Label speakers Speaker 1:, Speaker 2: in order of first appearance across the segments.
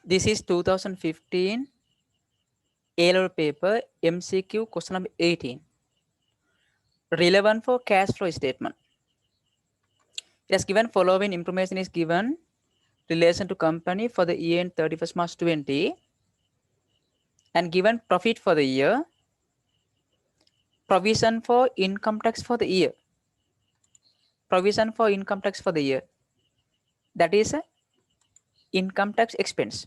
Speaker 1: This is 2015 A-level paper MCQ question number 18. Relevant for cash flow statement. It has given following information is given relation to company for the year end 31st March 20 and given profit for the year, provision for income tax for the year, provision for income tax for the year, that is income tax expense,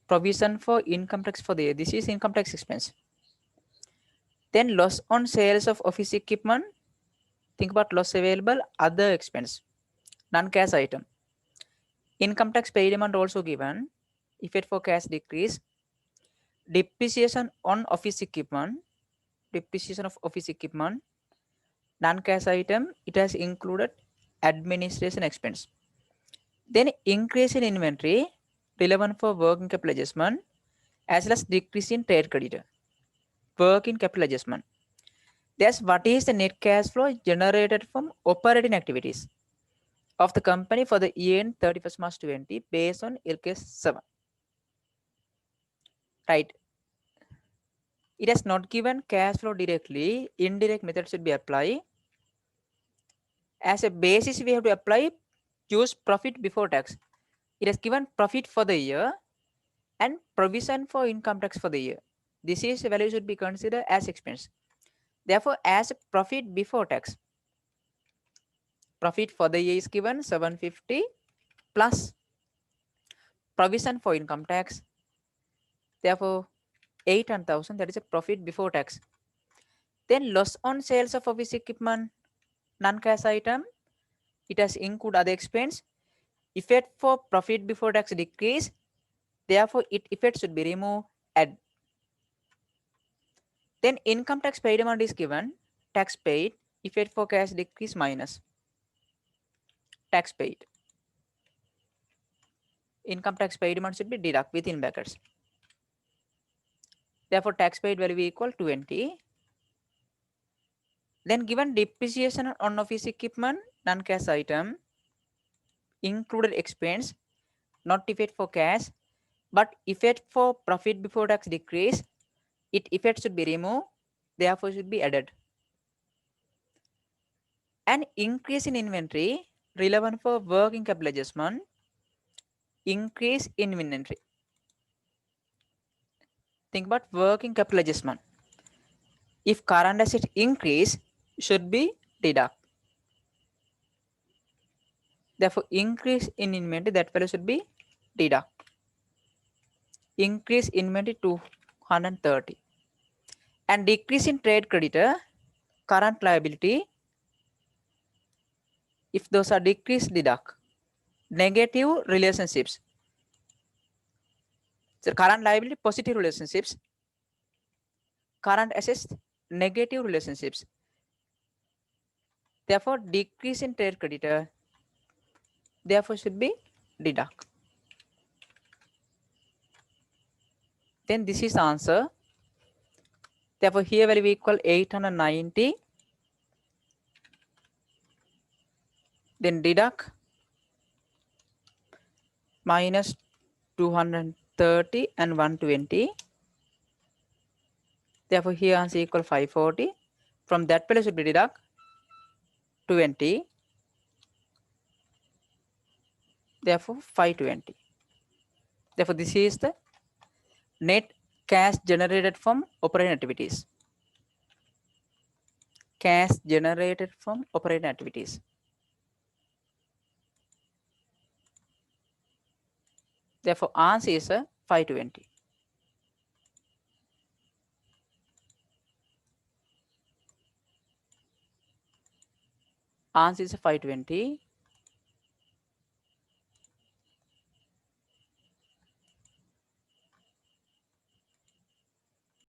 Speaker 1: provision for income tax for the year, this is income tax expense. Then loss on sales of office equipment, think about loss available, other expense, non-cash item. Income tax paid amount also given, effect for cash decrease, depreciation on office equipment, depreciation of office equipment, non-cash item, it has included administration expense. Then increase in inventory, relevant for working capital adjustment, as well as decrease in trade creditor, working capital adjustment. Thus, what is the net cash flow generated from operating activities of the company for the year end 31st March 20 based on LKS 7? Right. It has not given cash flow directly, indirect method should be applied. As a basis, we have to apply choose profit before tax. It has given profit for the year and provision for income tax for the year. This is the value should be considered as expense. Therefore, as profit before tax, profit for the year is given 750 plus provision for income tax. Therefore, 800,000, that is a profit before tax. Then loss on sales of office equipment, non-cash item, it has include other expense. Effect for profit before tax decrease, therefore it effect should be removed, add. Then income tax paid amount is given, tax paid, effect for cash decrease minus tax paid. Income tax paid amount should be deduct within brackets. Therefore, tax paid value equal 20. Then given depreciation on office equipment, non-cash item, included expense, not effect for cash, but effect for profit before tax decrease, it effect should be removed, therefore should be added. An increase in inventory, relevant for working capital adjustment, increase in inventory. Think about working capital adjustment. If current asset increase, should be deduct. Therefore, increase in inventory, that value should be deduct. Increase inventory 230. And decrease in trade creditor, current liability, if those are decreased, deduct. Negative relationships. So current liability, positive relationships. Current assets, negative relationships. Therefore, decrease in trade creditor, therefore should be deduct. Then this is the answer. Therefore, here value equal 890. Then deduct minus 230 and 120. Therefore, here answer equal 540. From that value should be deduct 20. Therefore, 520. Therefore, this is the net cash generated from operating activities. Cash generated from operating activities. Therefore, answer is 520. Answer is 520.